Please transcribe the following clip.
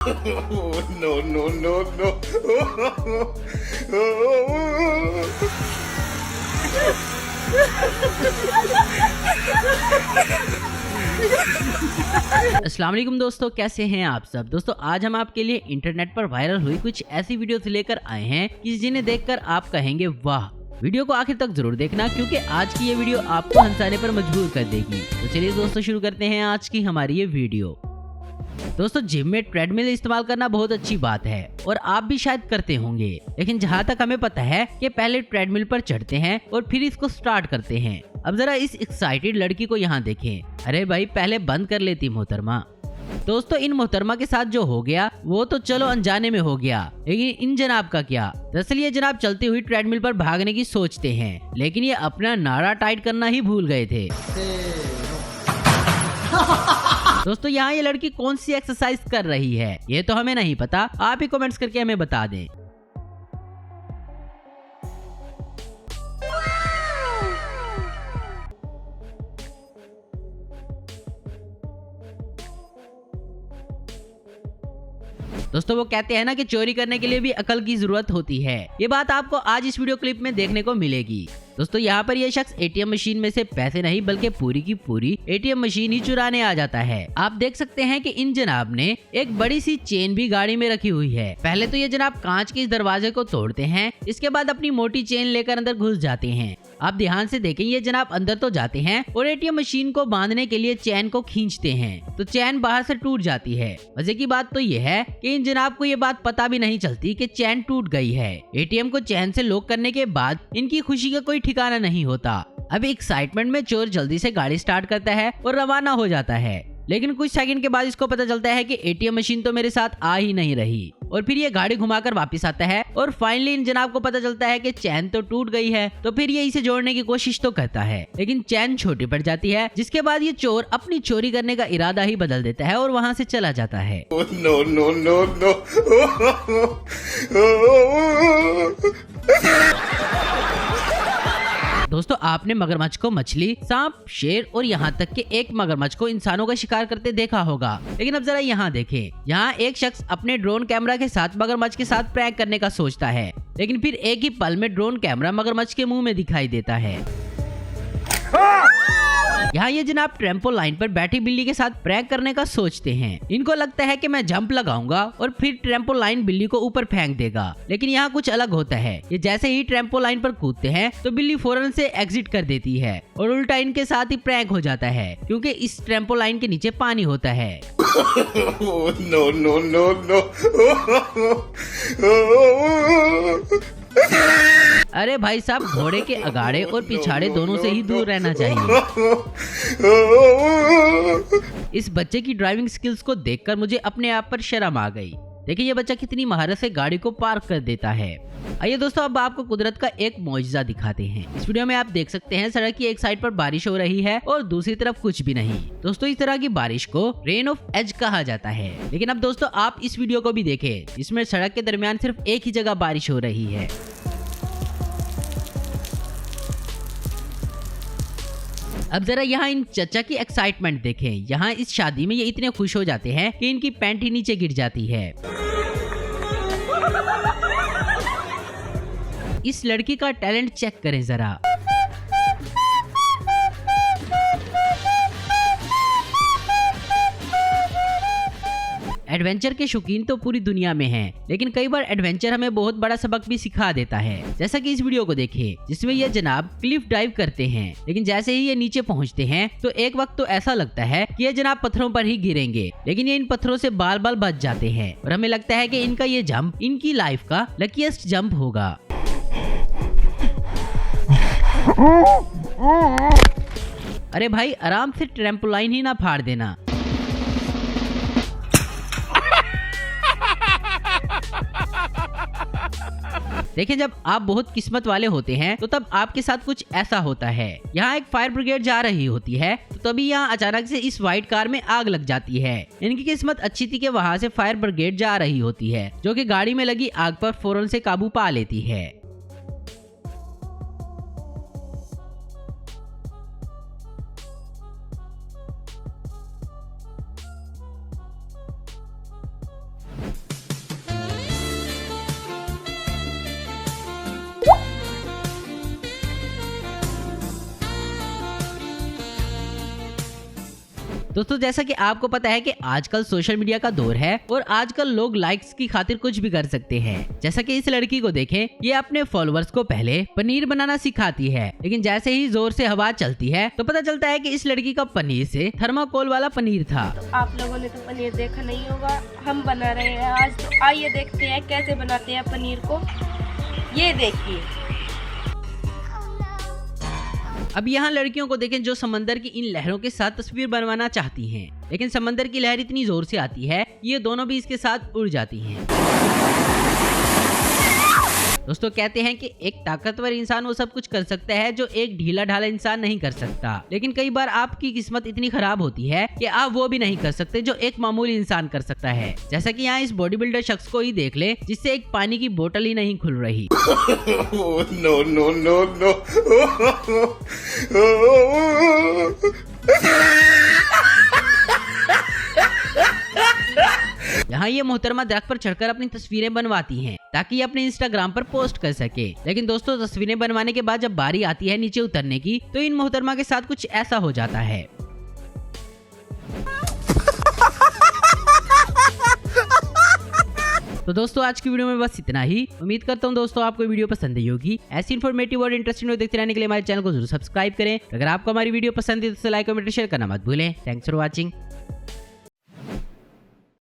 No, no, no, no. अस्सलाम वालेकुम दोस्तों, कैसे हैं आप सब। दोस्तों आज हम आपके लिए इंटरनेट पर वायरल हुई कुछ ऐसी वीडियोस लेकर आए हैं कि जिन्हें देखकर आप कहेंगे वाह। वीडियो को आखिर तक जरूर देखना क्योंकि आज की ये वीडियो आपको हंसाने पर मजबूर कर देगी। तो चलिए दोस्तों शुरू करते हैं आज की हमारी ये वीडियो। दोस्तों जिम में ट्रेडमिल इस्तेमाल करना बहुत अच्छी बात है और आप भी शायद करते होंगे, लेकिन जहाँ तक हमें पता है कि पहले ट्रेडमिल पर चढ़ते हैं और फिर इसको स्टार्ट करते हैं। अब जरा इस एक्साइटेड लड़की को यहाँ देखें। अरे भाई पहले बंद कर लेती मोहतरमा। दोस्तों इन मोहतरमा के साथ जो हो गया वो तो चलो अनजाने में हो गया, लेकिन इन जनाब का क्या। दरअसल ये जनाब चलती हुई ट्रेडमिल पर भागने की सोचते हैं, लेकिन ये अपना नारा टाइट करना ही भूल गए थे। दोस्तों यहाँ ये लड़की कौन सी एक्सरसाइज कर रही है ये तो हमें नहीं पता, आप ही कमेंट्स करके हमें बता दें। दोस्तों वो कहते हैं ना कि चोरी करने के लिए भी अकल की जरूरत होती है। ये बात आपको आज इस वीडियो क्लिप में देखने को मिलेगी। दोस्तों यहाँ पर ये शख्स एटीएम मशीन में से पैसे नहीं बल्कि पूरी की पूरी एटीएम मशीन ही चुराने आ जाता है। आप देख सकते हैं कि इन जनाब ने एक बड़ी सी चेन भी गाड़ी में रखी हुई है। पहले तो ये जनाब कांच के इस दरवाजे को तोड़ते हैं, इसके बाद अपनी मोटी चेन लेकर अंदर घुस जाते हैं। आप ध्यान से देखें, ये जनाब अंदर तो जाते हैं और एटीएम मशीन को बांधने के लिए चैन को खींचते हैं तो चैन बाहर से टूट जाती है। मजे की बात तो ये है कि इन जनाब को ये बात पता भी नहीं चलती कि चैन टूट गई है। एटीएम को चैन से लॉक करने के बाद इनकी खुशी का कोई ठिकाना नहीं होता। अब एक्साइटमेंट में चोर जल्दी से गाड़ी स्टार्ट करता है और रवाना हो जाता है, लेकिन कुछ सेकंड के बाद इसको पता चलता है कि एटीएम मशीन तो मेरे साथ आ ही नहीं रही और फिर ये गाड़ी घुमाकर वापस आता है और फाइनली इन जनाब को पता चलता है कि चैन तो टूट गई है। तो फिर ये इसे जोड़ने की कोशिश तो करता है, लेकिन चैन छोटी पड़ जाती है, जिसके बाद ये चोर अपनी चोरी करने का इरादा ही बदल देता है और वहाँ से चला जाता है। No, no, no, no. दोस्तों आपने मगरमच्छ को मछली, सांप, शेर और यहाँ तक कि एक मगरमच्छ को इंसानों का शिकार करते देखा होगा, लेकिन अब जरा यहाँ देखें। यहाँ एक शख्स अपने ड्रोन कैमरा के साथ मगरमच्छ के साथ प्रैंक करने का सोचता है, लेकिन फिर एक ही पल में ड्रोन कैमरा मगरमच्छ के मुंह में दिखाई देता है। यहाँ ये जनाब ट्रैम्पोलाइन पर बैठी बिल्ली के साथ प्रैंक करने का सोचते हैं। इनको लगता है कि मैं जंप लगाऊंगा और फिर ट्रैम्पोलाइन बिल्ली को ऊपर फेंक देगा, लेकिन यहाँ कुछ अलग होता है। ये जैसे ही ट्रैम्पोलाइन पर कूदते हैं तो बिल्ली फौरन से एग्जिट कर देती है और उल्टा इनके साथ ही प्रैंक हो जाता है, क्योंकि इस ट्रैम्पोलाइन के नीचे पानी होता है। No, no, no, no. अरे भाई साहब, घोड़े के अगाड़े और पिछाड़े दोनों से ही दूर रहना चाहिए। इस बच्चे की ड्राइविंग स्किल्स को देखकर मुझे अपने आप पर शर्म आ गई। देखिए ये बच्चा कितनी महारत से गाड़ी को पार्क कर देता है। आइए दोस्तों अब आपको कुदरत का एक मौजज़ा दिखाते हैं। इस वीडियो में आप देख सकते हैं सड़क की एक साइड पर बारिश हो रही है और दूसरी तरफ कुछ भी नहीं। दोस्तों इस तरह की बारिश को रेन ऑफ एज कहा जाता है। लेकिन अब दोस्तों आप इस वीडियो को भी देखें, जिसमें सड़क के दरमियान सिर्फ एक ही जगह बारिश हो रही है। अब जरा यहाँ इन चचा की एक्साइटमेंट देखें। यहाँ इस शादी में ये इतने खुश हो जाते हैं कि इनकी पैंट ही नीचे गिर जाती है। इस लड़की का टैलेंट चेक करें जरा। एडवेंचर के शौकीन तो पूरी दुनिया में हैं, लेकिन कई बार एडवेंचर हमें बहुत बड़ा सबक भी सिखा देता है। जैसा कि इस वीडियो को देखें, जिसमें ये जनाब क्लिफ डाइव करते हैं, लेकिन जैसे ही ये नीचे पहुंचते हैं तो एक वक्त तो ऐसा लगता है कि ये जनाब पत्थरों पर ही गिरेंगे, लेकिन ये इन पत्थरों से बाल बाल बच जाते हैं और हमें लगता है कि इनका ये जंप इनकी लाइफ का लकीएस्ट जंप होगा। अरे भाई आराम से ट्रैम्पोलाइन ही ना फाड़ देना। देखिए जब आप बहुत किस्मत वाले होते हैं तो तब आपके साथ कुछ ऐसा होता है। यहाँ एक फायर ब्रिगेड जा रही होती है तो तभी यहाँ अचानक से इस व्हाइट कार में आग लग जाती है। इनकी किस्मत अच्छी थी कि वहाँ से फायर ब्रिगेड जा रही होती है, जो कि गाड़ी में लगी आग पर फौरन से काबू पा लेती है। दोस्तों जैसा कि आपको पता है कि आजकल सोशल मीडिया का दौर है और आजकल लोग लाइक्स की खातिर कुछ भी कर सकते हैं। जैसा कि इस लड़की को देखें, ये अपने फॉलोअर्स को पहले पनीर बनाना सिखाती है, लेकिन जैसे ही जोर से हवा चलती है तो पता चलता है कि इस लड़की का पनीर से थर्माकोल वाला पनीर था। तो आप लोगों ने तो पनीर देखा नहीं होगा, हम बना रहे हैं आज। तो आइए देखते हैं कैसे बनाते हैं पनीर को। ये देखिए। अब यहाँ लड़कियों को देखें जो समंदर की इन लहरों के साथ तस्वीर बनवाना चाहती हैं, लेकिन समंदर की लहर इतनी जोर से आती है ये दोनों भी इसके साथ उड़ जाती हैं। दोस्तों कहते हैं कि एक ताकतवर इंसान वो सब कुछ कर सकता है जो एक ढीला ढाला इंसान नहीं कर सकता, लेकिन कई बार आपकी किस्मत इतनी खराब होती है कि आप वो भी नहीं कर सकते जो एक मामूली इंसान कर सकता है। जैसा कि यहाँ इस बॉडी बिल्डर शख्स को ही देख ले जिससे एक पानी की बोतल ही नहीं खुल रही। No, no, no, no. यहाँ ये मोहतरमा दरख्त पर चढ़कर अपनी तस्वीरें बनवाती हैं ताकि ये अपने इंस्टाग्राम पर पोस्ट कर सके। लेकिन दोस्तों तस्वीरें बनवाने के बाद जब बारी आती है नीचे उतरने की तो इन मोहतरमा के साथ कुछ ऐसा हो जाता है। तो दोस्तों आज की वीडियो में बस इतना ही। उम्मीद करता हूँ दोस्तों आपको वीडियो पसंद आई होगी। ऐसी इन्फॉर्मेटिव और इंटरेस्टिंग वीडियो देखते रहने के लिए हमारे चैनल को जरूर सब्सक्राइब करें। अगर आपको हमारी वीडियो पसंद है तो लाइक कमेंट शेयर करना मत भूलें। Thanks for watching.